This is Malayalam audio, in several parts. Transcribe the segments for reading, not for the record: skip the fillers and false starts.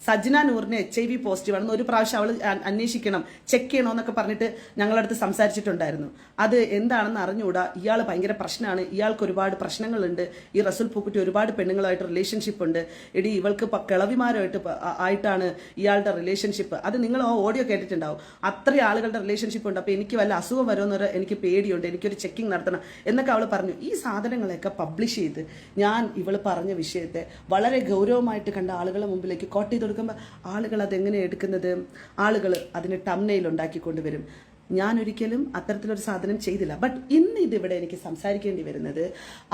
സജ്ന നൂറിന് HIV പോസിറ്റീവ് ആണെന്ന് ഒരു പ്രാവശ്യം അവൾ അന്വേഷിക്കണം, ചെക്ക് ചെയ്യണമെന്നൊക്കെ പറഞ്ഞിട്ട് ഞങ്ങളടുത്ത് സംസാരിച്ചിട്ടുണ്ടായിരുന്നു. അത് എന്താണെന്ന് അറിഞ്ഞുകൂടാ. ഇയാൾ ഭയങ്കര പ്രശ്നമാണ്, ഇയാൾക്ക് ഒരുപാട് പ്രശ്നങ്ങളുണ്ട്. ഈ റസൂൽ പൂക്കുട്ടി ഒരുപാട് പെണ്ണുങ്ങളായിട്ട് റിലേഷൻഷിപ്പ് ഉണ്ട്. എടി ഇവൾക്ക് ആയിട്ടാണ് ഇയാളുടെ റിലേഷൻഷിപ്പ്. അത് നിങ്ങൾ ഓഡിയോ കേട്ടിട്ടുണ്ടാവും. അത്രയും ആളുകളുടെ റിലേഷൻഷിപ്പ് ഉണ്ട്. അപ്പോൾ എനിക്ക് വല്ല അസുഖം വരുമെന്നൊരു എനിക്ക് പേടിയുണ്ട്, എനിക്കൊരു ചെക്കിങ് നടത്തണം എന്നൊക്കെ അവൾ പറഞ്ഞു. ഈ സാധനങ്ങളൊക്കെ പബ്ലിഷ് ചെയ്ത് ഞാൻ ഇവൾ പറഞ്ഞ വിഷയത്തെ വളരെ ഗൗരവമായിട്ട് കണ്ട ആളുകളുടെ മുമ്പിലേക്ക് കോട്ട് ചെയ്ത് കൊടുക്കുമ്പോൾ ആളുകൾ അതെങ്ങനെ എടുക്കുന്നത്? ആളുകൾ അതിന് തംബ്നെയിൽ ഉണ്ടാക്കിക്കൊണ്ടുവരും. ഞാനൊരിക്കലും അത്തരത്തിലൊരു സാധനം ചെയ്തില്ല. ബട്ട് ഇന്ന് ഇതിവിടെ എനിക്ക് സംസാരിക്കേണ്ടി വരുന്നത്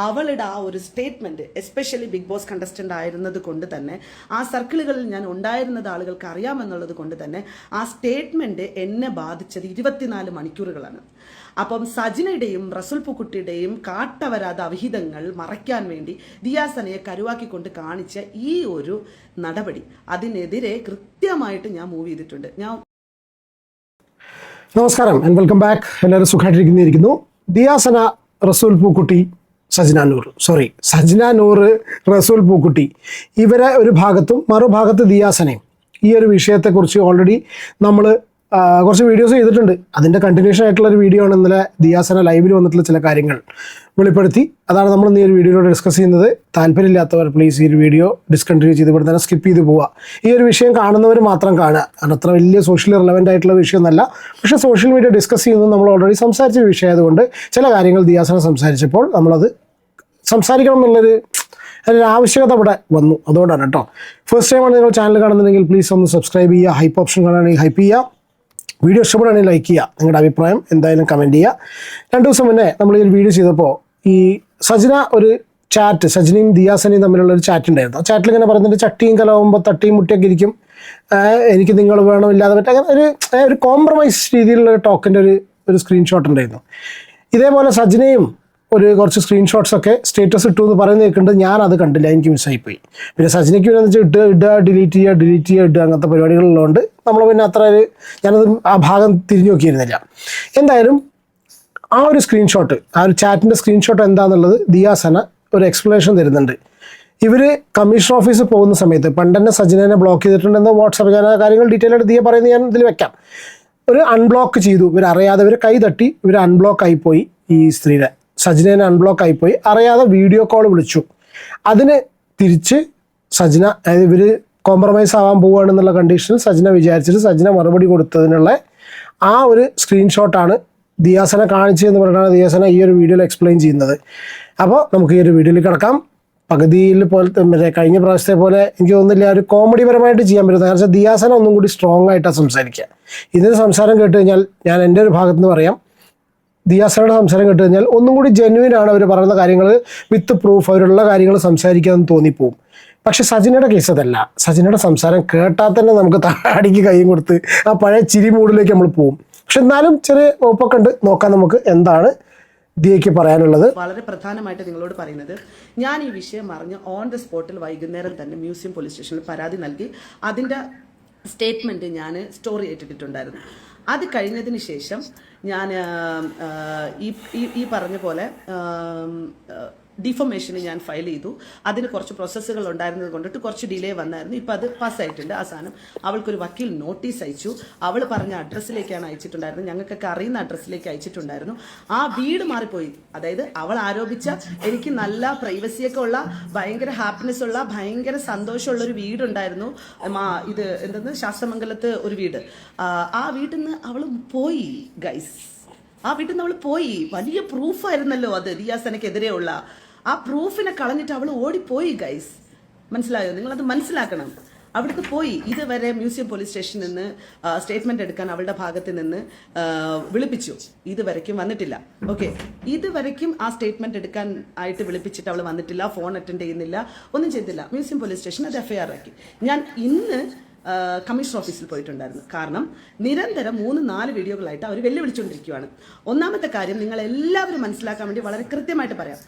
അവളുടെ ആ ഒരു statement, especially Bigg Boss contestant ആയിരുന്നത് കൊണ്ട് തന്നെ, ആ സർക്കിളുകളിൽ ഞാൻ ഉണ്ടായിരുന്നത് ആളുകൾക്ക് അറിയാമെന്നുള്ളത് കൊണ്ട് തന്നെ ആ സ്റ്റേറ്റ്മെൻറ്റ് എന്നെ ബാധിച്ചത് 24 മണിക്കൂറുകളാണ്. അപ്പം സജിനയുടെയും റസൂൽ പൂക്കുട്ടിയുടെയും കാട്ടവരാത അവിഹിതങ്ങൾ മറയ്ക്കാൻ വേണ്ടി ദിയാസനയെ കരുവാക്കിക്കൊണ്ട് കാണിച്ച ഈ ഒരു നടപടി, അതിനെതിരെ കൃത്യമായിട്ട് ഞാൻ മൂവ് ചെയ്തിട്ടുണ്ട്. നമസ്കാരം ആൻഡ് വെൽക്കം ബാക്ക്. എല്ലാവരും സുഖമായിട്ടിരിക്കുന്നു. ദിയാസന, റസൂൽ പൂക്കുട്ടി, സജ്ന നൂർ, റസൂൽ പൂക്കുട്ടി, ഇവരെ ഒരു ഭാഗത്തും മറുഭാഗത്ത് ദിയാസനയും. ഈ ഒരു വിഷയത്തെക്കുറിച്ച് ഓൾറെഡി നമ്മൾ കുറച്ച് വീഡിയോസ് ചെയ്തിട്ടുണ്ട്. അതിൻ്റെ കണ്ടിന്യൂഷൻ ആയിട്ടുള്ളൊരു വീഡിയോ ആണ് ഇന്നലെ ദിയാസന ലൈവിൽ വന്നിട്ടുള്ള ചില കാര്യങ്ങൾ വെളിപ്പെടുത്തി. അതാണ് നമ്മൾ ഈ ഒരു വീഡിയോയിൽ ഡിസ്കസ് ചെയ്യുന്നത്. താല്പര്യമില്ലാത്തവർ പ്ലീസ് ഈ ഒരു വീഡിയോ ഡിസ്കണ്ടിന്യൂ ചെയ്ത് ഇവിടെ തന്നെ സ്കിപ്പ് ചെയ്ത് പോവുക. ഈ ഒരു വിഷയം കാണുന്നവർ മാത്രം കാണുക. കാരണം അത്ര വലിയ സോഷ്യലി റിലവൻ്റ് ആയിട്ടുള്ള വിഷയമൊന്നല്ല. പക്ഷേ സോഷ്യൽ മീഡിയ ഡിസ്കസ് ചെയ്യുന്നത് നമ്മൾ ഓൾറെഡി സംസാരിച്ച വിഷയമായതുകൊണ്ട് ചില കാര്യങ്ങൾ ദിയാസന സംസാരിച്ചപ്പോൾ നമ്മളത് സംസാരിക്കണം എന്നുള്ളൊരു ആവശ്യകത ഇവിടെ വന്നു. അതുകൊണ്ടാണ് കേട്ടോ. ഫസ്റ്റ് ടൈമാണ് നിങ്ങൾ ചാനൽ കാണുന്നുണ്ടെങ്കിൽ പ്ലീസ് ഒന്ന് സബ്സ്ക്രൈബ് ചെയ്യുക. ഹൈപ്പ് ഓപ്ഷൻ കാണുകയാണെങ്കിൽ ഹൈപ്പ് ചെയ്യുക. വീഡിയോ ഇഷ്ടപ്പെടുകയാണെങ്കിൽ ലൈക്ക് ചെയ്യുക. നിങ്ങളുടെ അഭിപ്രായം എന്തായാലും കമൻറ്റ് ചെയ്യുക. 2 ദിവസം മുന്നേ നമ്മൾ ഈ ഒരു വീഡിയോ ചെയ്തപ്പോൾ ഈ സജ്ന ഒരു ചാറ്റ്, സജ്നയും ദിയാസനയും തമ്മിലുള്ള ഒരു ചാറ്റ് ഉണ്ടായിരുന്നു. ആ ചാറ്റിൽ ഇങ്ങനെ പറയുന്നുണ്ട്, ചട്ടിയും കലാവുമ്പോൾ തട്ടിയും മുട്ടിയൊക്കെ ഇരിക്കും, എനിക്ക് നിങ്ങൾ വേണം, ഇല്ലാതെ പറ്റും, അങ്ങനെ ഒരു കോംപ്രമൈസ് രീതിയിലുള്ള ടോക്കിൻ്റെ ഒരു സ്ക്രീൻഷോട്ട് ഉണ്ടായിരുന്നു. ഇതേപോലെ സജ്നയും കുറച്ച് സ്ക്രീൻഷോട്ട്സ് ഒക്കെ സ്റ്റേറ്റസ് ഇട്ടു എന്ന് പറയുന്നത് കേൾക്കുന്നുണ്ട്. ഞാനത് കണ്ടില്ല, എനിക്ക് മിസ്സായിപ്പോയി. പിന്നെ സജ്നയ്ക്ക് പിന്നെ വെച്ചാൽ ഇടുക ഡിലീറ്റ് ചെയ്യുക അങ്ങനത്തെ പരിപാടികളുള്ളതുകൊണ്ട് നമ്മൾ പിന്നെ ഞാനത് ആ ഭാഗം തിരിഞ്ഞു നോക്കിയിരുന്നില്ല. എന്തായാലും ആ ഒരു സ്ക്രീൻഷോട്ട്, ആ ഒരു ചാറ്റിൻ്റെ സ്ക്രീൻഷോട്ട് എന്താണെന്നുള്ളത് ദിയാസന ഒരു എക്സ്പ്ലനേഷൻ തരുന്നുണ്ട്. ഇവർ കമ്മീഷൻ ഓഫീസിൽ പോകുന്ന സമയത്ത് പണ്ടെന്നെ സജ്നനെ ബ്ലോക്ക് ചെയ്തിട്ടുണ്ടെന്ന് വാട്സാപ്പ്, ഞാൻ ആ കാര്യങ്ങൾ ഡീറ്റെയിൽ ആയിട്ട് ദിയ പറയുന്നത് ഞാൻ ഇതിൽ വെക്കാം. ഒരു അൺബ്ലോക്ക് ചെയ്തു, ഇവരറിയാതെ ഇവർ കൈ തട്ടി ഇവർ അൺബ്ലോക്ക് ആയിപ്പോയി. ഈ സ്ത്രീയുടെ സജ്നേനെ അൺബ്ലോക്ക് ആയിപ്പോയി, അറിയാതെ വീഡിയോ കോൾ വിളിച്ചു. അതിന് തിരിച്ച് സജ്ന, അതായത് ഇവർ കോംപ്രമൈസ് ആവാൻ പോവുകയാണെന്നുള്ള കണ്ടീഷനിൽ സജ്ന വിചാരിച്ചിട്ട് സജ്ന മറുപടി കൊടുത്തതിനുള്ള ആ ഒരു സ്ക്രീൻഷോട്ടാണ് ദിയാസന കാണിച്ചതെന്ന് പറഞ്ഞാണ് ദിയാസന ഈ ഒരു വീഡിയോയിൽ എക്സ്പ്ലെയിൻ ചെയ്യുന്നത്. അപ്പോൾ നമുക്ക് ഈ ഒരു വീഡിയോയിൽ കിടക്കാം. പകുതിയിൽ പോലത്തെ കഴിഞ്ഞ പ്രാവശ്യത്തെ പോലെ എനിക്ക് തോന്നുന്നില്ല ഒരു കോമഡി പരമായിട്ട് ചെയ്യാൻ പറ്റുന്നത്. കാരണം വെച്ചാൽ ദിയാസന ഒന്നും കൂടി സ്ട്രോങ് ആയിട്ടാണ് സംസാരിക്കുക. ഇതിൻ്റെ സംസാരം കേട്ട് കഴിഞ്ഞാൽ ഞാൻ എൻ്റെ ഒരു ഭാഗത്ത് നിന്ന് പറയാം, ദിയാസനയുടെ സംസാരം കേട്ട് കഴിഞ്ഞാൽ ഒന്നും കൂടി ജെന്യുവിൻ ആണ് അവർ പറയുന്ന കാര്യങ്ങൾ, വിത്ത് പ്രൂഫ് അവരുള്ള കാര്യങ്ങൾ സംസാരിക്കാമെന്ന് തോന്നിപ്പോവും. പക്ഷെ സജിനയുടെ കേസ് അതല്ല. സജിനയുടെ സംസാരം കേട്ടാൽ തന്നെ നമുക്ക് താടിക്ക് കൈയും കൊടുത്ത് ആ പഴയ ചിരി മൂഡിലേക്ക് നമ്മൾ പോവും. പക്ഷെ എന്നാലും ചെറിയ ഒപ്പൊക്കെ ഉണ്ട്. നോക്കാം നമുക്ക് എന്താണ് ദിയയ്ക്ക് പറയാനുള്ളത്. വളരെ പ്രധാനമായിട്ട് നിങ്ങളോട് പറയുന്നത്, ഞാൻ ഈ വിഷയം അറിഞ്ഞ് ഓൺ ദ സ്പോട്ടിൽ വൈകുന്നേരം തന്നെ മ്യൂസിയം പോലീസ് സ്റ്റേഷനിൽ പരാതി നൽകി അതിൻ്റെ സ്റ്റേറ്റ്മെൻറ്റ് ഞാൻ സ്റ്റോറി ഇട്ടിട്ടുണ്ടായിരുന്നു. അത് കഴിഞ്ഞതിന് ശേഷം ഞാൻ ഈ പറഞ്ഞ പോലെ ഡിഫോമേഷന് ഞാൻ ഫയൽ ചെയ്തു. അതിന് കുറച്ച് പ്രോസസ്സുകൾ ഉണ്ടായിരുന്നത് കൊണ്ടിട്ട് കുറച്ച് ഡിലേ വന്നായിരുന്നു. ഇപ്പോൾ അത് പാസ്സായിട്ടുണ്ട്. ആ സാധനം അവൾക്കൊരു വക്കീൽ നോട്ടീസ് അയച്ചു. അവൾ പറഞ്ഞ അഡ്രസ്സിലേക്കാണ് അയച്ചിട്ടുണ്ടായിരുന്നത്, ഞങ്ങൾക്കൊക്കെ അറിയുന്ന അഡ്രസ്സിലേക്ക് അയച്ചിട്ടുണ്ടായിരുന്നു. ആ വീട് മാറിപ്പോയി. അതായത് അവൾ ആരോപിച്ച എനിക്ക് നല്ല പ്രൈവസിയൊക്കെ ഉള്ള, ഭയങ്കര ഹാപ്പിനെസ് ഉള്ള, ഭയങ്കര സന്തോഷമുള്ളൊരു വീടുണ്ടായിരുന്നു. ഇത് എന്തെന്ന് ശാസ്ത്രമംഗലത്ത് ഒരു വീട്. ആ വീട്ടിൽ നിന്ന് അവൾ പോയി ഗൈസ്. ആ വീട്ടിൽ നിന്ന് അവൾ പോയി. വലിയ പ്രൂഫായിരുന്നല്ലോ അത് ദിയാസനക്കെതിരെയുള്ള. ആ പ്രൂഫിനെ കളഞ്ഞിട്ട് അവൾ ഓടിപ്പോയി ഗൈസ്. മനസ്സിലായോ? നിങ്ങളത് മനസ്സിലാക്കണം. അവിടുത്തെ പോയി. ഇതുവരെ മ്യൂസിയം പോലീസ് സ്റ്റേഷനിൽ നിന്ന് സ്റ്റേറ്റ്മെൻറ്റ് എടുക്കാൻ അവളുടെ ഭാഗത്ത് നിന്ന് വിളിപ്പിച്ചു. ഇതുവരയ്ക്കും വന്നിട്ടില്ല. ഓക്കെ, ഇതുവരയ്ക്കും ആ സ്റ്റേറ്റ്മെൻറ്റ് എടുക്കാൻ ആയിട്ട് വിളിപ്പിച്ചിട്ട് അവൾ വന്നിട്ടില്ല, ഫോൺ അറ്റൻഡ് ചെയ്യുന്നില്ല, ഒന്നും ചെയ്തില്ല. മ്യൂസിയം പോലീസ് സ്റ്റേഷൻ അത് FIR ആക്കി. ഞാൻ ഇന്ന് കമ്മീഷൻ ഓഫീസിൽ പോയിട്ടുണ്ടായിരുന്നു. കാരണം നിരന്തരം 3-4 വീഡിയോകളായിട്ട് അവർ വെല്ലുവിളിച്ചുകൊണ്ടിരിക്കുകയാണ്. ഒന്നാമത്തെ കാര്യം നിങ്ങൾ എല്ലാവരും മനസ്സിലാക്കാൻ വേണ്ടി വളരെ കൃത്യമായിട്ട് പറയാം.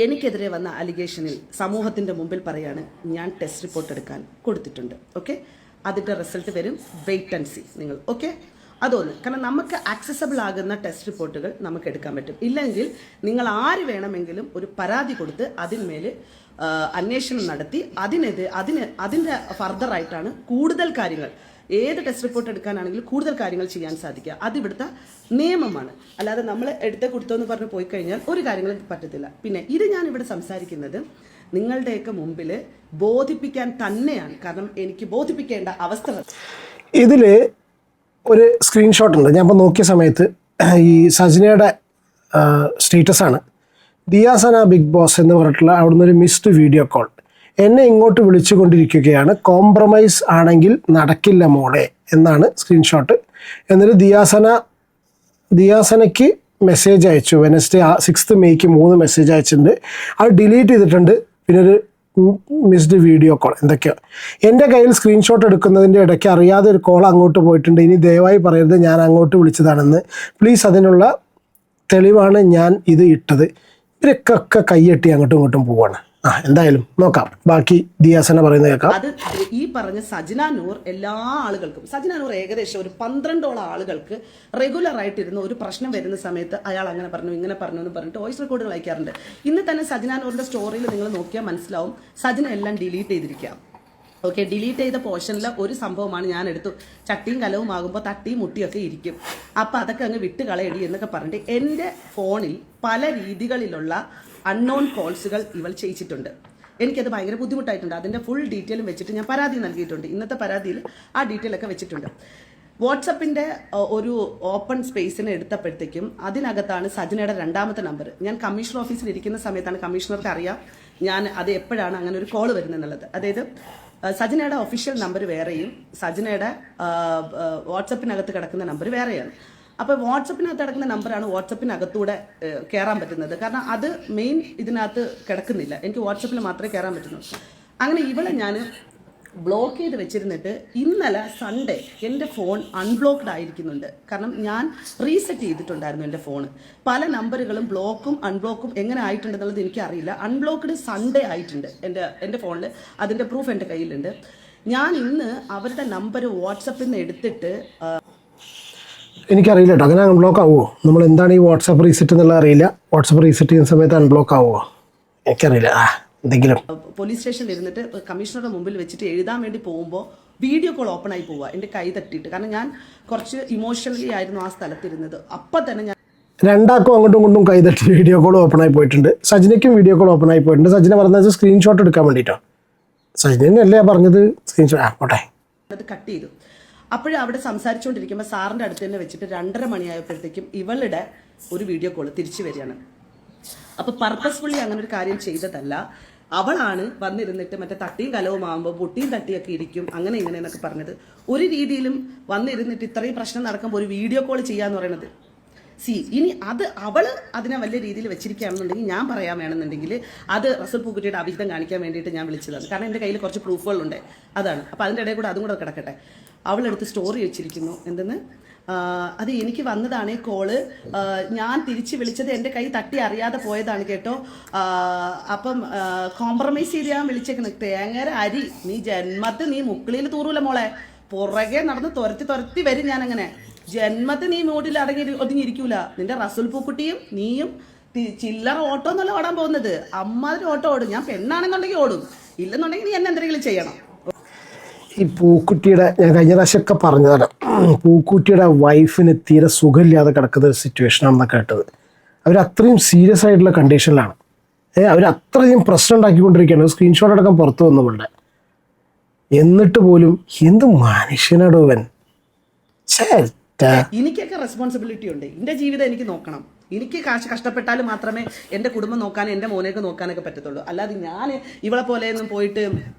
എനിക്കെതിരെ വന്ന അലിഗേഷനിൽ സമൂഹത്തിൻ്റെ മുമ്പിൽ പറയാണ്, ഞാൻ ടെസ്റ്റ് റിപ്പോർട്ട് എടുക്കാൻ കൊടുത്തിട്ടുണ്ട്. ഓക്കെ, അതിൻ്റെ റിസൾട്ട് വരും, വെയിറ്റ് ആൻഡ് സീ നിങ്ങൾ. ഓക്കെ, അതൊന്ന്. കാരണം നമുക്ക് ആക്സസബിൾ ആകുന്ന ടെസ്റ്റ് റിപ്പോർട്ടുകൾ നമുക്ക് എടുക്കാൻ പറ്റും. ഇല്ലെങ്കിൽ നിങ്ങൾ ആര് വേണമെങ്കിലും ഒരു പരാതി കൊടുത്ത് അതിന്മേൽ അന്വേഷണം നടത്തി അതിൻ്റെ ഫർദറായിട്ടാണ് കൂടുതൽ കാര്യങ്ങൾ ഏത് ടെസ്റ്റ് റിപ്പോർട്ട് എടുക്കാനാണെങ്കിലും കൂടുതൽ കാര്യങ്ങൾ ചെയ്യാൻ സാധിക്കുക. അത് ഇവിടുത്തെ നിയമമാണ്. അല്ലാതെ നമ്മൾ എടുത്ത് കൊടുത്തോന്ന് പറഞ്ഞ് പോയി കഴിഞ്ഞാൽ ഒരു കാര്യങ്ങളും പറ്റത്തില്ല. പിന്നെ ഇത് ഞാൻ ഇവിടെ സംസാരിക്കുന്നത് നിങ്ങളുടെയൊക്കെ മുമ്പിൽ ബോധിപ്പിക്കാൻ തന്നെയാണ്. കാരണം എനിക്ക് ബോധിപ്പിക്കേണ്ട അവസ്ഥ. ഇതിൽ ഒരു സ്ക്രീൻഷോട്ട് ഉണ്ട്. ഞാൻ ഇപ്പോൾ നോക്കിയ സമയത്ത് ഈ സജ്നയുടെ സ്റ്റേറ്റസാണ്. ദിയാസന ബിഗ് ബോസ് എന്ന് പറഞ്ഞിട്ടുള്ള അവിടുന്ന് ഒരു മിസ്ഡ് വീഡിയോ കോൾ. എന്നെ ഇങ്ങോട്ട് വിളിച്ചുകൊണ്ടിരിക്കുകയാണ്, കോംപ്രമൈസ് ആണെങ്കിൽ നടക്കില്ല മോളെ എന്നാണ് സ്ക്രീൻഷോട്ട്. എന്നിട്ട് ദിയാസനയ്ക്ക് മെസ്സേജ് അയച്ചു. വെനസ്ഡേ 6 മെയ്ക്ക് 3 മെസ്സേജ് അയച്ചിട്ടുണ്ട്. അത് ഡിലീറ്റ് ചെയ്തിട്ടുണ്ട്. പിന്നെ ഒരു മിസ്ഡ് വീഡിയോ കോൾ എന്തൊക്കെയോ. എൻ്റെ കയ്യിൽ സ്ക്രീൻഷോട്ട് എടുക്കുന്നതിൻ്റെ ഇടയ്ക്ക് അറിയാതെ ഒരു കോൾ അങ്ങോട്ട് പോയിട്ടുണ്ട്. ഇനി ദയവായി പറയരുത് ഞാൻ അങ്ങോട്ട് വിളിച്ചതാണെന്ന്. പ്ലീസ്, അതിനുള്ള തെളിവാണ് ഞാൻ ഇത് ഇട്ടത്. ഇവരൊക്കെ കൈയ്യട്ടി അങ്ങോട്ടും ഇങ്ങോട്ടും പോവാണ്. എന്തായാലും നോക്കാം, ബാക്കി ദിയാസന പറയുന്നത് കേൾക്കാം. അത് ഈ പറഞ്ഞ സജ്ന നൂർ എല്ലാ ആളുകൾക്കും, സജ്ന നൂർ ഏകദേശം ഒരു 12ഓളം ആളുകൾക്ക് റെഗുലർ ആയിട്ടിരുന്ന ഒരു പ്രശ്നം വരുന്ന സമയത്ത് അയാൾ അങ്ങനെ പറഞ്ഞു ഇങ്ങനെ പറഞ്ഞു എന്ന് പറഞ്ഞിട്ട് വോയിസ് റെക്കോർഡുകൾ അയക്കാറുണ്ട്. ഇന്ന് തന്നെ സജ്ന നൂറിന്റെ സ്റ്റോറിയിൽ നിങ്ങൾ നോക്കിയാൽ മനസ്സിലാവും സജ്ന എല്ലാം ഡിലീറ്റ് ചെയ്തിരിക്കാം. ഓക്കെ, ഡിലീറ്റ് ചെയ്ത പോർഷനിൽ ഒരു സംഭവമാണ് ഞാൻ എടുത്തു. ചട്ടിയും കലവും ആകുമ്പോൾ തട്ടിയും മുട്ടിയൊക്കെ ഇരിക്കും, അപ്പം അതൊക്കെ അങ്ങ് വിട്ട് കളയടി എന്നൊക്കെ പറഞ്ഞിട്ട് എൻ്റെ ഫോണിൽ പല രീതികളിലുള്ള അൺനോൺ കോൾസുകൾ ഇവൾ ചെയ്യിച്ചിട്ടുണ്ട്. എനിക്കത് ഭയങ്കര ബുദ്ധിമുട്ടായിട്ടുണ്ട്. അതിൻ്റെ ഫുൾ ഡീറ്റെയിലും വെച്ചിട്ട് ഞാൻ പരാതി നൽകിയിട്ടുണ്ട്. ഇന്നത്തെ പരാതിയിൽ ആ ഡീറ്റെയിൽ ഒക്കെ വെച്ചിട്ടുണ്ട്. വാട്സപ്പിൻ്റെ ഒരു ഓപ്പൺ സ്പേസിന് എടുത്തപ്പോഴത്തേക്കും അതിനകത്താണ് സജ്നയുടെ 2ാമത്തെ നമ്പർ. ഞാൻ കമ്മീഷണർ ഓഫീസിൽ ഇരിക്കുന്ന സമയത്താണ്, കമ്മീഷണർക്ക് അറിയാം ഞാൻ അത് എപ്പോഴാണ് അങ്ങനെ ഒരു കോൾ വരുന്നതെന്നുള്ളത്. അതായത് സജ്നയുടെ ഒഫീഷ്യൽ നമ്പർ വേറെയും സജ്നയുടെ വാട്സപ്പിനകത്ത് കിടക്കുന്ന നമ്പർ വേറെയാണ്. അപ്പോൾ വാട്സപ്പിനകത്ത് കിടക്കുന്ന നമ്പറാണ് വാട്സപ്പിനകത്തൂടെ കയറാൻ പറ്റുന്നത്. കാരണം അത് മെയിൻ ഇതിനകത്ത് കിടക്കുന്നില്ല. എനിക്ക് വാട്സപ്പിൽ മാത്രമേ കയറാൻ പറ്റുന്നുള്ളൂ. അങ്ങനെ ഇവളെ ഞാൻ ബ്ലോക്ക് ചെയ്ത് വെച്ചിരുന്നിട്ട് ഇന്നലെ സൺഡേ എൻ്റെ ഫോൺ അൺബ്ലോക്ക്ഡ് ആയിരിക്കുന്നുണ്ട്. കാരണം ഞാൻ റീസെറ്റ് ചെയ്തിട്ടുണ്ടായിരുന്നു എൻ്റെ ഫോൺ. പല നമ്പറുകളും ബ്ലോക്കും അൺബ്ലോക്കും എങ്ങനെ ആയിട്ടുണ്ടെന്നുള്ളത് എനിക്കറിയില്ല. അൺബ്ലോക്ക്ഡ് സൺഡേ ആയിട്ടുണ്ട് എൻ്റെ ഫോണിൽ. അതിൻ്റെ പ്രൂഫ് എൻ്റെ കയ്യിലുണ്ട്. ഞാൻ ഇന്ന് അവരുടെ നമ്പർ വാട്സപ്പിൽ നിന്ന് എടുത്തിട്ട് എനിക്കറിയില്ല കേട്ടോ, അങ്ങനെ അൺബ്ലോക്ക് ആവുമോ? നമ്മൾ എന്താണ് ഈ വാട്സാപ്പ് റീസെറ്റ് എന്നുള്ളത് അറിയില്ല. വാട്സാപ്പ് റീസെറ്റ് ചെയ്യുന്ന സമയത്ത് അൺബ്ലോക്ക് ആവുമോ എനിക്കറിയില്ല. എന്തെങ്കിലും പോലീസ് സ്റ്റേഷനിൽ ഇരുന്നിട്ട് കമ്മീഷണറുടെ മുമ്പിൽ വെച്ചിട്ട് എഴുതാൻ വേണ്ടി പോകുമ്പോൾ വീഡിയോ കോൾ ഓപ്പൺ ആയി പോവുക, എൻ്റെ കൈ തട്ടിയിട്ട്. കാരണം ഞാൻ കുറച്ച് ഇമോഷണലി ആയിരുന്നു ആ സ്ഥലത്തിരുന്നത്. അപ്പം തന്നെ ഞാൻ രണ്ടാക്കും അങ്ങോട്ടും ഇങ്ങോട്ടും കൈ തട്ടി വീഡിയോ കോൾ ഓപ്പൺ ആയി പോയിട്ടുണ്ട്. സജ്നയ്ക്കും വീഡിയോ കോൾ ഓപ്പൺ ആയി പോയിട്ടുണ്ട്. സജ്ന പറഞ്ഞത് സ്ക്രീൻഷോട്ട് എടുക്കാൻ വേണ്ടിയിട്ടോ. സജ്നല്ലേ പറഞ്ഞത് സ്ക്രീൻഷോട്ട് പോട്ടെ. അത് കട്ട് ചെയ്തു. അപ്പോഴും അവിടെ സംസാരിച്ചുകൊണ്ടിരിക്കുമ്പോൾ സാറിൻ്റെ അടുത്ത് തന്നെ വെച്ചിട്ട് 2:30 മണിയായപ്പോഴത്തേക്കും ഇവളുടെ ഒരു വീഡിയോ കോൾ തിരിച്ചു വരികയാണ്. അപ്പോൾ പർപ്പസ്ഫുള്ളി അങ്ങനെ ഒരു കാര്യം ചെയ്തതല്ല. അവളാണ് വന്നിരുന്നിട്ട് മറ്റേ തട്ടിയും കലവും ആകുമ്പോൾ പൊട്ടിയും തട്ടിയൊക്കെ ഇരിക്കും അങ്ങനെ ഇങ്ങനെ എന്നൊക്കെ പറഞ്ഞത്. ഒരു രീതിയിലും വന്നിരുന്നിട്ട് ഇത്രയും പ്രശ്നം നടക്കുമ്പോൾ ഒരു വീഡിയോ കോൾ ചെയ്യാന്ന് പറയുന്നത് ഇനി അത് അവള് അതിനെ വലിയ രീതിയിൽ വെച്ചിരിക്കുകയാണെന്നുണ്ടെങ്കിൽ ഞാൻ പറയാൻ വേണമെന്നുണ്ടെങ്കിൽ അത് റസൽ പൂക്കുട്ടിയുടെ അവിഹിതം കാണിക്കാൻ വേണ്ടിയിട്ട് ഞാൻ വിളിച്ചതാണ്. കാരണം എൻ്റെ കയ്യിൽ കുറച്ച് പ്രൂഫുകളുണ്ട്, അതാണ്. അപ്പോൾ അതിൻ്റെ ഇടയിൽ കൂടെ അതും കൂടെ കിടക്കട്ടെ. അവളെടുത്ത് സ്റ്റോറി വെച്ചിരിക്കുന്നു എന്തെന്ന്, അത് എനിക്ക് വന്നതാണ് കോള്, ഞാൻ തിരിച്ച് വിളിച്ചത് എൻ്റെ കൈ തട്ടി അറിയാതെ പോയതാണ് കേട്ടോ, അപ്പം കോംപ്രമൈസ് ചെയ്ത് ഞാൻ വിളിച്ചേക്കുന്നത്. തേങ്ങര അരി നീ ജന്മത്ത് നീ മുക്കിളിയിൽ തൂറൂല മോളെ, പുറകെ നടന്ന് തുരത്തി വരും ഞാനങ്ങനെ. ജന്മത്ത് നീ മൂടിൽ ഒതുങ്ങിയിരിക്കൂല. നിന്റെ റസൂൽ പൂക്കുട്ടിയും നീയും ചില്ലറ ഓട്ടോ എന്നല്ല ഓടാൻ പോകുന്നത്, അമ്മാതിരി ഓട്ടോ ഓടും. ഞാൻ പെണ്ണാണെന്നുണ്ടെങ്കിൽ ഓടും, ഇല്ലെന്നുണ്ടെങ്കിൽ നീ എന്നെ എന്തെങ്കിലും ചെയ്യണം. ഈ പൂക്കുട്ടിയുടെ ഞാൻ കഴിഞ്ഞ പ്രാവശ്യമൊക്കെ പറഞ്ഞതാണ്, പൂക്കുട്ടിയുടെ വൈഫിന് തീരെ സുഖമില്ലാതെ കിടക്കുന്ന ഒരു സിറ്റുവേഷനാണെന്ന് കേട്ടത്. അവരത്രയും സീരിയസ് ആയിട്ടുള്ള കണ്ടീഷനിലാണ്. അവരത്രയും പ്രശ്നം ഉണ്ടാക്കിക്കൊണ്ടിരിക്കുകയാണ്. സ്ക്രീൻഷോട്ട് അടക്കം പുറത്തു വന്നവളുടെ. എന്നിട്ട് പോലും എന്ത് മനുഷ്യനാടോ അവൻ. എനിക്കൊക്കെ റെസ്പോൺസിബിലിറ്റി ഉണ്ട്. എൻ്റെ ജീവിതം എനിക്ക് നോക്കണം. എനിക്ക് കാശ് കഷ്ടപ്പെട്ടാലും മാത്രമേ എൻ്റെ കുടുംബം നോക്കാനും എൻ്റെ മോനെയൊക്കെ നോക്കാനൊക്കെ പറ്റത്തുള്ളൂ. അല്ലാതെ ഞാൻ ഇവളെ പോലെയൊന്നും പോയിട്ട്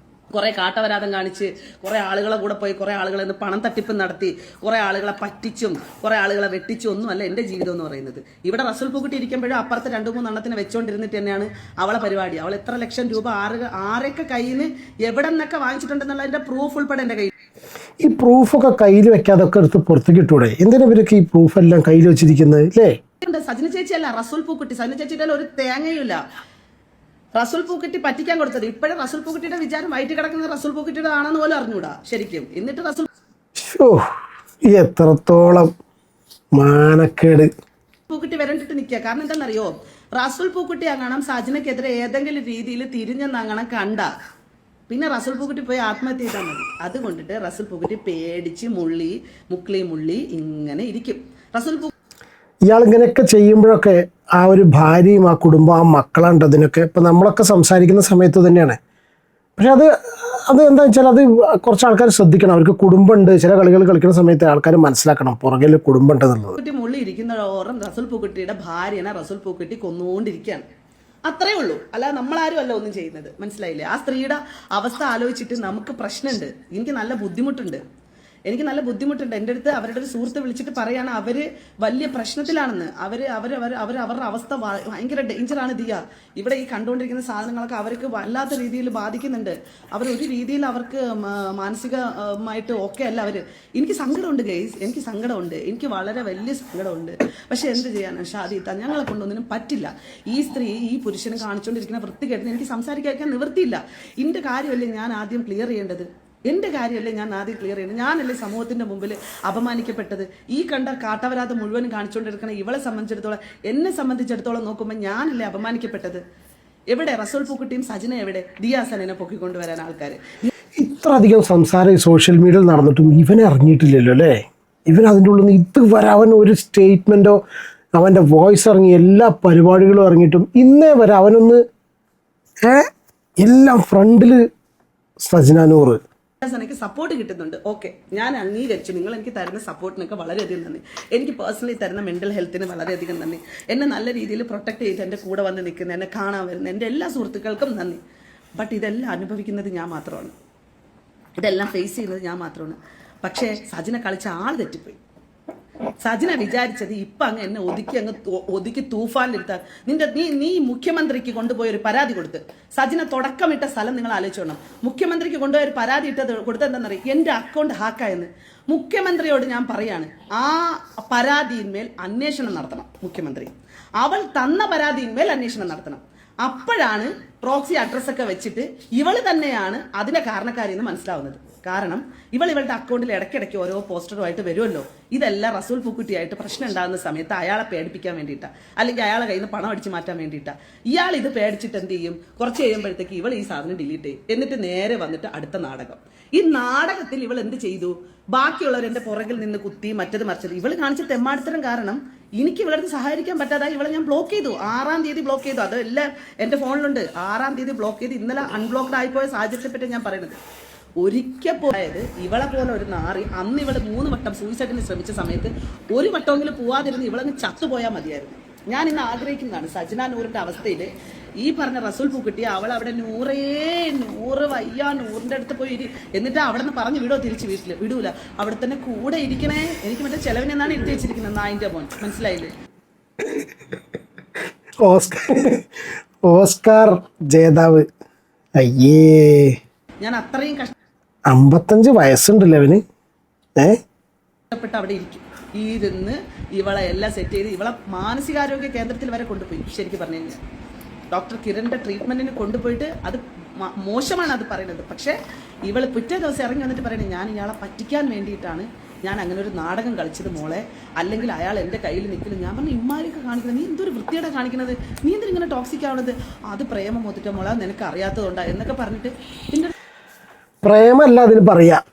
കുറേ കാട്ടവരാതം കാണിച്ച് കുറേ ആളുകളെ കൂടെ പോയി കുറേ ആളുകളെ പണം തട്ടിപ്പ് നടത്തി കുറേ ആളുകളെ പറ്റിച്ചും കുറേ ആളുകളെ വെട്ടിച്ചും ഒന്നുമല്ല എൻ്റെ ജീവിതം എന്ന് പറയുന്നത്. ഇവിടെ റസൂൽ പൂക്കുട്ടി ഇരിക്കുമ്പോഴും അപ്പുറത്ത് 2-3 എണ്ണത്തിന് വെച്ചുകൊണ്ടിരുന്നിട്ട് തന്നെയാണ് അവളെ പരിപാടി. അവൾ എത്ര ലക്ഷം രൂപ ആരൊക്കെ കയ്യിൽ നിന്ന് എവിടെ നിന്നൊക്കെ വാങ്ങിച്ചിട്ടുണ്ടെന്നുള്ളതിൻ്റെ പ്രൂഫ് ഉൾപ്പെടെ എൻ്റെ കയ്യിൽ. ഈ പ്രൂഫൊക്കെ കയ്യിൽ വെക്കാതൊക്കെ എടുത്ത് പുറത്തേക്ക് ഇട്ടൂടെ? എന്തിനാ ഇവരൊക്കെ ഈ പ്രൂഫ് എല്ലാം കയ്യിൽ വെച്ചിരിക്കുന്നത് അല്ലേ? സജിന ചേച്ചിയല്ല റസൂൽ പൂക്കുട്ടി. സജിന ചേച്ചിയുടെ ഒരു തേങ്ങയുമില്ല. റസൂൽ പൂക്കുട്ടി പറ്റിക്കാൻ കൊടുത്തത്. ഇപ്പോഴും റസൂൽ പൂക്കുട്ടിയുടെ വിചാരം വയറ്റി കിടക്കുന്നത് റസൂൽ പൂക്കുട്ടിയുടെ ആണെന്ന് പോലും അറിഞ്ഞൂടാ ശരിക്കും. എന്നിട്ട് റസൂൽ എത്രത്തോളം മാനക്കേട്. പൂക്കുട്ടി വരണ്ടിട്ട് നിൽക്കുക. കാരണം എന്താണെന്നറിയോ, റസൂൽ പൂക്കുട്ടി അങ്ങനെ സജിനക്കെതിരെ ഏതെങ്കിലും രീതിയിൽ തിരിഞ്ഞെന്നങ്ങനെ കണ്ട പിന്നെ റസൂൽ പൂക്കുട്ടി പോയി ആത്മഹത്യ ചെയ്താൽ മതി. അതുകൊണ്ടിട്ട് റസൂൽ പൂക്കുട്ടി പേടിച്ച് മുള്ളി ഇങ്ങനെ ഇരിക്കും. റസൂൽ ഇയാൾ ഇങ്ങനെയൊക്കെ ചെയ്യുമ്പോഴൊക്കെ ആ ഒരു ഭാര്യയും ആ കുടുംബം ആ മക്കളുണ്ട് അതിനൊക്കെ ഇപ്പം നമ്മളൊക്കെ സംസാരിക്കുന്ന സമയത്ത് തന്നെയാണ്. പക്ഷെ അത് എന്താ വെച്ചാൽ അത് കുറച്ച് ആൾക്കാർ ശ്രദ്ധിക്കണം. അവർക്ക് കുടുംബമുണ്ട്. ചില കളികൾ കളിക്കുന്ന സമയത്ത് ആൾക്കാർ മനസ്സിലാക്കണം പുറകിൽ കുടുംബം ഉണ്ടെന്നുള്ളത്. പൂക്കുട്ടി മുള്ളി ഇരിക്കുന്നതോറും റസൂൽ പൂക്കുട്ടിയുടെ ഭാര്യനെ റസൂൽ പൂക്കുട്ടി കൊന്നുകൊണ്ടിരിക്കുകയാണ്. അത്രേ ഉള്ളൂ. അല്ലാതെ നമ്മളാരും അല്ല ഒന്നും ചെയ്യുന്നത്. മനസ്സിലായില്ലേ? ആ സ്ത്രീയുടെ അവസ്ഥ ആലോചിച്ചിട്ട് നമുക്ക് പ്രശ്നമുണ്ട്. എനിക്ക് നല്ല ബുദ്ധിമുട്ടുണ്ട്. എൻ്റെ അടുത്ത് അവരുടെ ഒരു സുഹൃത്ത് വിളിച്ചിട്ട് പറയാണ് അവര് വലിയ പ്രശ്നത്തിലാണെന്ന്. അവരുടെ അവസ്ഥ ഭയങ്കര ഡേഞ്ചറാണ് ദിയ. ഇവിടെ ഈ കണ്ടുകൊണ്ടിരിക്കുന്ന സാധനങ്ങളൊക്കെ അവർക്ക് വല്ലാത്ത രീതിയിൽ ബാധിക്കുന്നുണ്ട്. അവരൊരു രീതിയിൽ അവർക്ക് മാനസികമായിട്ട് ഓക്കെ അല്ല അവര്. എനിക്ക് സങ്കടമുണ്ട് ഗൈസ്, എനിക്ക് വളരെ വലിയ സങ്കടമുണ്ട്. പക്ഷെ എന്ത് ചെയ്യാനാണ് ഷാദിത്ത, ഞങ്ങളെ കൊണ്ടൊന്നിനും പറ്റില്ല. ഈ സ്ത്രീ ഈ പുരുഷന് കാണിച്ചുകൊണ്ടിരിക്കുന്ന വൃത്തികേട്ടിന് എനിക്ക് സംസാരിക്കാൻ നിവൃത്തിയില്ല. എൻ്റെ കാര്യമല്ലേ ഞാൻ ആദ്യം ക്ലിയർ ചെയ്യേണ്ടത്. ഞാനല്ലേ സമൂഹത്തിന്റെ മുമ്പിൽ അപമാനിക്കപ്പെട്ടത്. ഈ കണ്ട കാട്ടവരാതെ മുഴുവനും കാണിച്ചുകൊണ്ടിരിക്കണം ഇവളെ സംബന്ധിച്ചിടത്തോളം, എന്നെ സംബന്ധിച്ചിടത്തോളം നോക്കുമ്പോൾ ഞാനല്ലേ അപമാനിക്കപ്പെട്ടത്. എവിടെ റസൂൽ പൂക്കുട്ടിയും സജിന, എവിടെ ദിയാസനെ പൊക്കിക്കൊണ്ടുവരാൻ ആൾക്കാർ? ഇത്ര അധികം സംസാരം ഈ സോഷ്യൽ മീഡിയയിൽ നടന്നിട്ടും ഇവനെ അറിഞ്ഞിട്ടില്ലല്ലോ അല്ലേ? ഇവൻ അതിൻ്റെ ഉള്ളിൽ നിന്ന് ഇതുവരെ അവൻ ഒരു സ്റ്റേറ്റ്മെൻറ്റോ അവൻ്റെ വോയിസ് ഇറങ്ങി എല്ലാ പരിപാടികളും ഇറങ്ങിയിട്ടും ഇന്നേ വരെ അവനൊന്ന് എല്ലാം ഫ്രണ്ടിൽ സജിന നൂറ് എനിക്ക് സപ്പോർട്ട് കിട്ടുന്നുണ്ട്. ഓക്കെ, ഞാൻ അംഗീകരിച്ചു. നിങ്ങൾ എനിക്ക് തരുന്ന സപ്പോർട്ടിനൊക്കെ വളരെയധികം നന്ദി. എനിക്ക് പേഴ്സണലി തരുന്ന മെന്റൽ ഹെൽത്തിന് വളരെയധികം നന്ദി. എന്നെ നല്ല രീതിയിൽ പ്രൊട്ടക്ട് ചെയ്ത് എൻ്റെ കൂടെ വന്ന് നിൽക്കുന്ന, എന്നെ കാണാൻ വരുന്ന എൻ്റെ എല്ലാ സുഹൃത്തുക്കൾക്കും നന്ദി. ബട്ട് ഇതെല്ലാം അനുഭവിക്കുന്നത് ഞാൻ മാത്രമാണ്. ഇതെല്ലാം ഫേസ് ചെയ്യുന്നത് ഞാൻ മാത്രമാണ്. പക്ഷേ സജിന കളിച്ച ആൾ തെറ്റിപ്പോയി. സജിന വിചാരിച്ചത് ഇപ്പം അങ്ങ് എന്നെ ഒതുക്കി തൂഫാനിലിരുത്താൻ. നീ മുഖ്യമന്ത്രിക്ക് കൊണ്ടുപോയി ഒരു പരാതി കൊടുത്ത്, സജിന തുടക്കമിട്ട സ്ഥലം നിങ്ങൾ ആലോചിച്ചോണം. മുഖ്യമന്ത്രിക്ക് കൊണ്ടുപോയി ഒരു പരാതി കൊടുത്തെന്താണെന്നറിയാം, എൻ്റെ അക്കൗണ്ട് ഹാക്കായെന്ന്. മുഖ്യമന്ത്രിയോട് ഞാൻ പറയാണ്, ആ പരാതിയിന്മേൽ അന്വേഷണം നടത്തണം. മുഖ്യമന്ത്രി അവൾ തന്ന പരാതിയിന്മേൽ അന്വേഷണം നടത്തണം. അപ്പോഴാണ് പ്രോക്സി അഡ്രസ്സൊക്കെ വെച്ചിട്ട് ഇവള് തന്നെയാണ് അതിന്റെ കാരണക്കാരിന്ന് മനസ്സിലാവുന്നത്. കാരണം ഇവളുടെ അക്കൗണ്ടിൽ ഇടയ്ക്കിടയ്ക്ക് ഓരോ പോസ്റ്ററുമായിട്ട് വരുമല്ലോ. ഇതെല്ലാം റസൂൽ പൂക്കുട്ടിയായിട്ട് പ്രശ്നം ഉണ്ടാകുന്ന സമയത്ത് അയാളെ പേടിപ്പിക്കാൻ വേണ്ടിയിട്ടാ, അല്ലെങ്കിൽ അയാളെ കയ്യിൽ നിന്ന് പണം അടിച്ചു മാറ്റാൻ വേണ്ടിയിട്ടാ. ഇയാൾ ഇത് പേടിച്ചിട്ട് എന്ത് ചെയ്യും, കുറച്ച് കഴിയുമ്പോഴത്തേക്ക് ഇവൾ ഈ സാധനം ഡിലീറ്റ് ചെയ്യും. എന്നിട്ട് നേരെ വന്നിട്ട് അടുത്ത നാടകം. ഈ നാടകത്തിൽ ഇവൾ എന്ത് ചെയ്തു, ബാക്കിയുള്ളവർ എൻ്റെ പുറകിൽ നിന്ന് കുത്തി മറ്റത് മറിച്ചത്. ഇവൾ കാണിച്ച തെമ്മാടിത്തരം കാരണം എനിക്ക് ഇവളടുത്ത് സഹായിക്കാൻ പറ്റാതായി. ഇവളെ ഞാൻ ബ്ലോക്ക് ചെയ്തു. 6-ാം തീയതി ബ്ലോക്ക് ചെയ്തു. അതെല്ലാം എൻ്റെ ഫോണിലുണ്ട്. 6-ാം തീയതി ബ്ലോക്ക് ചെയ്ത് ഇന്നലെ അൺബ്ലോക്ക്ഡ് ആയിപ്പോയ സാഹചര്യത്തെ പറ്റി ഞാൻ പറയുന്നത്. ഒരിക്കൽ പോയത് ഇവളെ പോലെ ഒരു നാറി. അന്ന് ഇവള് 3 വട്ടം സൂയിസൈഡിന് ശ്രമിച്ച സമയത്ത് ഒരു വട്ടമെങ്കിലും പോവാതിരുന്ന് ഇവളങ്ങ് ചത്തുപോയാൽ മതിയായിരുന്നു. ഞാൻ ഇന്ന് ആഗ്രഹിക്കുന്നതാണ് സജിന നൂറിന്റെ അവസ്ഥയിൽ ഈ പറഞ്ഞ റസൂൽ പൂക്കുട്ടി അവൾ അവിടെ നൂറ് വയ്യ നൂറിന്റെ അടുത്ത് പോയി എന്നിട്ട് അവിടെ നിന്ന് പറഞ്ഞു വിടോ, തിരിച്ച് വീട്ടിൽ വിടൂല, അവിടെ തന്നെ കൂടെ ഇരിക്കണേ. എനിക്ക് മറ്റേ ചെലവിനെന്നാണ് ഇരുത്തി വെച്ചിരിക്കുന്നത്, നായിന്റെ മോൻ. മനസ്സിലായില്ലേ? ഓസ്കാർ ജേതാവ്. അയ്യേ, ഞാൻ അത്രയും 55 വയസ്സുണ്ടല്ലോ അവന്. കഷ്ടപ്പെട്ട് അവിടെ ഇരുന്ന് ഇവളെ എല്ലാം സെറ്റ് ചെയ്ത് ഇവളെ മാനസികാരോഗ്യ കേന്ദ്രത്തിൽ വരെ കൊണ്ടുപോയി. ശരിക്കും പറഞ്ഞു കഴിഞ്ഞാൽ ഡോക്ടർ കിരണിന്റെ ട്രീറ്റ്മെന്റിന് കൊണ്ടുപോയിട്ട് അത് മോശമാണ് അത് പറയുന്നത്. പക്ഷേ ഇവൾ പിറ്റേ ദിവസം ഇറങ്ങി വന്നിട്ട് പറയുന്നത്, ഞാൻ ഇയാളെ പറ്റിക്കാൻ വേണ്ടിയിട്ടാണ് ഞാൻ അങ്ങനെ ഒരു നാടകം കളിച്ചത് മോളെ, അല്ലെങ്കിൽ അയാൾ എൻ്റെ കയ്യിൽ നിൽക്കില്ല. ഞാൻ പറഞ്ഞു, ഇമ്മാരൊക്കെ കാണിക്കുന്നത് നീ എന്തൊരു വൃത്തിയുടെ കാണിക്കുന്നത്, നീ എന്തിനിങ്ങനെ ടോക്സിക് ആവുന്നത്, അത് പ്രേമം മൊത്തിട്ട മോളെ, നിനക്ക് അറിയാത്തതുകൊണ്ടാ എന്നൊക്കെ പറഞ്ഞിട്ട് പിന്നെ പ്രേമല്ല അതിന് പറയാം.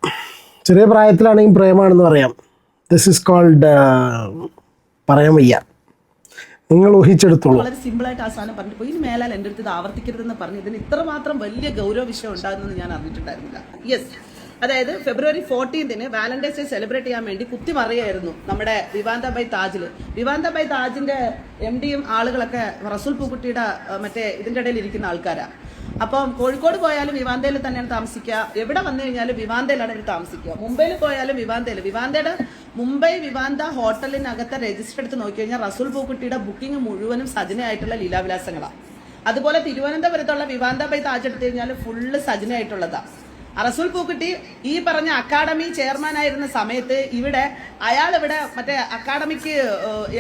ചെറിയ പ്രായത്തിലാണെങ്കിൽ പ്രേമാണെന്ന് പറയാം. ദിസ് ഇസ് കോൾഡ് പറയാൻ വയ്യ, നിങ്ങൾ ഊഹിച്ചെടുത്തോളൂ. വളരെ സിമ്പിളായിട്ട് ആ സാധനം പറഞ്ഞിട്ട് പോയി. ഇനി മേലാൽ എൻ്റെ അടുത്ത് ഇത് ആവർത്തിക്കരുതെന്ന് പറഞ്ഞു. ഇതിന് ഇത്രമാത്രം വലിയ ഗൗരവ വിഷയം ഉണ്ടാകുന്നെന്ന് ഞാൻ അറിഞ്ഞിട്ടുണ്ടായിരുന്നില്ല. യെസ്, അതായത് ഫെബ്രുവരി 14 വാലന്റൈൻസ് ഡേ സെലിബ്രേറ്റ് ചെയ്യാൻ വേണ്ടി കുത്തി മറിയായിരുന്നു നമ്മുടെ വിവാന്ത ബൈ താജിൽ. വിവാന്ത ബൈ താജിന്റെ MDയും ആളുകളൊക്കെ റസൂൽ പൂക്കുട്ടിയുടെ മറ്റേ ഇതിൻ്റെ ഇടയിൽ ഇരിക്കുന്ന ആൾക്കാരാണ്. അപ്പം കോഴിക്കോട് പോയാലും വിവാന്തയിൽ തന്നെയാണ് താമസിക്കുക, എവിടെ വന്നു കഴിഞ്ഞാലും വിവാന്തയിലാണ് ഇവർ താമസിക്കുക. മുംബൈയിൽ പോയാലും വിവാന്തയുടെ മുംബൈ വിവാന്ത ഹോട്ടലിനകത്തെ രജിസ്റ്റർ എടുത്ത് നോക്കി കഴിഞ്ഞാൽ റസൂൽ പൂക്കുട്ടിയുടെ ബുക്കിംഗ് മുഴുവനും സജിനയായിട്ടുള്ള ലീലാവിലാസങ്ങളാണ്. അതുപോലെ തിരുവനന്തപുരത്തുള്ള വിവാന്ത ബൈ താജ് എടുത്തു കഴിഞ്ഞാൽ ഫുള്ള് സജിനയായിട്ടുള്ളതാണ്. റസൂൽ പൂക്കുട്ടി ഈ പറഞ്ഞ അക്കാഡമി ചെയർമാൻ ആയിരുന്ന സമയത്ത് അയാൾ ഇവിടെ മറ്റേ അക്കാഡമിക്ക്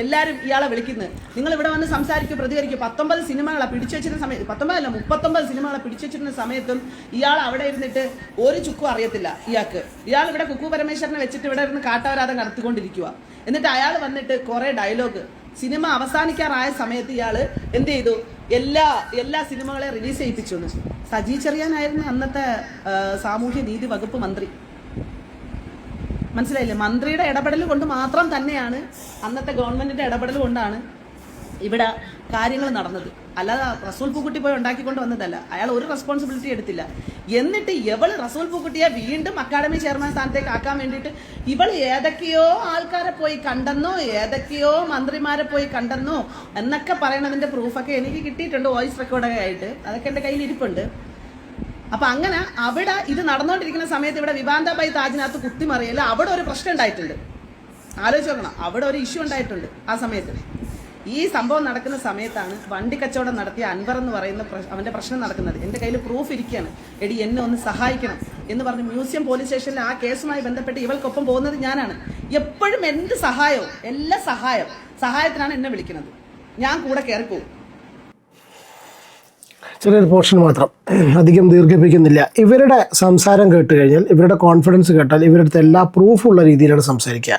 എല്ലാവരും ഇയാളെ വിളിക്കുന്നത്, നിങ്ങൾ ഇവിടെ വന്ന് സംസാരിക്കും, പ്രതികരിക്കും. 19 സിനിമകളെ പിടിച്ചു വെച്ചിരുന്ന സമയത്ത്, 39 സിനിമകളെ പിടിച്ചു വെച്ചിരുന്ന സമയത്തും ഇയാൾ അവിടെ ഇരുന്നിട്ട് ഒരു ചുക്കും അറിയത്തില്ല ഇയാൾക്ക്. ഇയാൾ ഇവിടെ കുക്കു പരമേശ്വരനെ വെച്ചിട്ട് ഇവിടെ ഇരുന്ന് കാട്ടവരാധം നടത്തിക്കൊണ്ടിരിക്കുക. എന്നിട്ട് അയാൾ വന്നിട്ട് കുറെ ഡയലോഗ് സിനിമ അവസാനിക്കാറായ സമയത്ത് ഇയാള് എന്ത് ചെയ്തു? എല്ലാ സിനിമകളെ റിലീസ് ചെയ്യിപ്പിച്ചു. സജി ചെറിയാനായിരുന്നു അന്നത്തെ സാമൂഹ്യ നീതി വകുപ്പ് മന്ത്രി. മനസ്സിലായില്ലേ? മന്ത്രിയുടെ ഇടപെടൽ കൊണ്ട് മാത്രം തന്നെയാണ്, അന്നത്തെ ഗവൺമെന്റിന്റെ ഇടപെടൽ കൊണ്ടാണ് ഇവിടെ കാര്യങ്ങൾ നടന്നത്. അല്ലാതെ റസൂൽ പൂക്കുട്ടി പോയി ഉണ്ടാക്കിക്കൊണ്ട് വന്നതല്ല. അയാൾ ഒരു റെസ്പോൺസിബിലിറ്റി എടുത്തില്ല. എന്നിട്ട് ഇവൾ റസൂൽ പൂക്കുട്ടിയെ വീണ്ടും അക്കാഡമി ചെയർമാൻ സ്ഥാനത്തേക്ക് ആക്കാൻ വേണ്ടിയിട്ട് ഇവൾ ഏതൊക്കെയോ ആൾക്കാരെ പോയി കണ്ടെന്നോ, ഏതൊക്കെയോ മന്ത്രിമാരെ പോയി കണ്ടെന്നോ എന്നൊക്കെ പറയണതിന്റെ പ്രൂഫൊക്കെ എനിക്ക് കിട്ടിയിട്ടുണ്ട്, വോയിസ് റെക്കോർഡൊക്കെ ആയിട്ട്. അതൊക്കെ എൻ്റെ കയ്യിൽ ഇരിപ്പുണ്ട്. അപ്പൊ അങ്ങനെ അവിടെ ഇത് നടന്നുകൊണ്ടിരിക്കുന്ന സമയത്ത് ഇവിടെ വിവാന്താബായി താജിനകത്ത് കുത്തിമറിയല്ല, അവിടെ ഒരു പ്രശ്നം ഉണ്ടായിട്ടുണ്ട്. ആലോചിച്ച് നോക്കണം, അവിടെ ഒരു ഇഷ്യൂ ഉണ്ടായിട്ടുണ്ട്. ആ സമയത്ത് ഈ സംഭവം നടക്കുന്ന സമയത്താണ് വണ്ടി കച്ചവടം നടത്തിയ അൻവർ എന്ന് പറയുന്ന അവന്റെ പ്രശ്നം നടക്കുന്നത്. എൻ്റെ കയ്യിൽ പ്രൂഫ് ഇരിക്കുകയാണ്. എടി എന്നെ ഒന്ന് സഹായിക്കണം എന്ന് പറഞ്ഞ് മ്യൂസിയം പോലീസ് സ്റ്റേഷനിൽ ആ കേസുമായി ബന്ധപ്പെട്ട് ഇവൾക്കൊപ്പം പോകുന്നത് ഞാനാണ്. എപ്പോഴും എന്ത് സഹായവും, എല്ലാ സഹായത്തിനാണ് എന്നെ വിളിക്കുന്നത്. ഞാൻ കൂടെ കയറിപ്പോവും. ചെറിയൊരു പോർഷൻ മാത്രം, അധികം ദീർഘിപ്പിക്കുന്നില്ല. ഇവരുടെ സംസാരം കേട്ട് കഴിഞ്ഞാൽ, ഇവരുടെ കോൺഫിഡൻസ് കേട്ടാൽ ഇവരുടെ അടുത്ത് എല്ലാ പ്രൂഫുള്ള രീതിയിലാണ് സംസാരിക്കുക.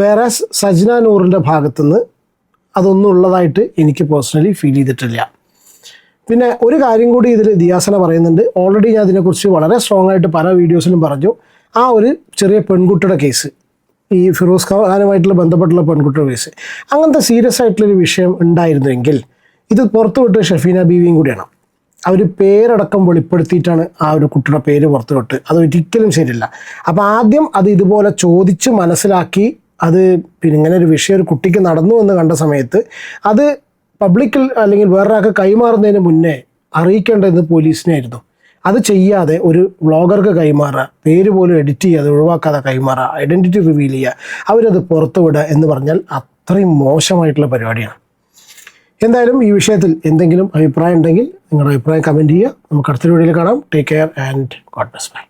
വേറെ സജ്ന നൂറിൻ്റെ ഭാഗത്തുനിന്ന് അതൊന്നും ഉള്ളതായിട്ട് എനിക്ക് പേഴ്സണലി ഫീൽ ചെയ്തിട്ടില്ല. പിന്നെ ഒരു കാര്യം കൂടി ഇതിൽ ദിയാസന പറയുന്നുണ്ട്. ഓൾറെഡി ഞാൻ ഇതിനെക്കുറിച്ച് വളരെ സ്ട്രോങ് ആയിട്ട് പല വീഡിയോസിലും പറഞ്ഞു. ആ ഒരു ചെറിയ പെൺകുട്ടിയുടെ കേസ്, ഈ ഫിറോസ് ഖാനുമായിട്ടുള്ള ബന്ധപ്പെട്ടുള്ള പെൺകുട്ടിയുടെ കേസ്, അങ്ങനത്തെ സീരിയസ് ആയിട്ടുള്ളൊരു വിഷയം ഉണ്ടായിരുന്നെങ്കിൽ ഇത് പുറത്തുവിട്ട് ഷഫീന ബീവിയും കൂടിയാണ്. അവർ പേരടക്കം വെളിപ്പെടുത്തിയിട്ടാണ് ആ ഒരു കുട്ടിയുടെ പേര് പുറത്തുവിട്ട്. അത് ഒരിക്കലും ശരിയല്ല. അപ്പോൾ ആദ്യം അത് ഇതുപോലെ ചോദിച്ച് മനസ്സിലാക്കി, അത് പിന്നെ ഇങ്ങനെ ഒരു വിഷയം ഒരു കുട്ടിക്ക് നടന്നു എന്ന് കണ്ട സമയത്ത് അത് പബ്ലിക്കിൽ അല്ലെങ്കിൽ വേറൊരാൾക്ക് കൈമാറുന്നതിന് മുന്നേ അറിയിക്കേണ്ടത് പോലീസിനായിരുന്നു. അത് ചെയ്യാതെ ഒരു വ്ളോഗർക്ക് കൈമാറുക, പേര് പോലും എഡിറ്റ് ചെയ്യാതെ ഒഴിവാക്കാതെ കൈമാറുക, ഐഡൻറ്റിറ്റി റിവീൽ ചെയ്യുക, അവരത് പുറത്തുവിടുക എന്ന് പറഞ്ഞാൽ അത്രയും മോശമായിട്ടുള്ള പരിപാടിയാണ്. എന്തായാലും ഈ വിഷയത്തിൽ എന്തെങ്കിലും അഭിപ്രായം ഉണ്ടെങ്കിൽ നിങ്ങളുടെ അഭിപ്രായം കമൻറ്റ് ചെയ്യുക. നമുക്ക് അടുത്ത വീഡിയോയിൽ കാണാം. Take care and God bless. By.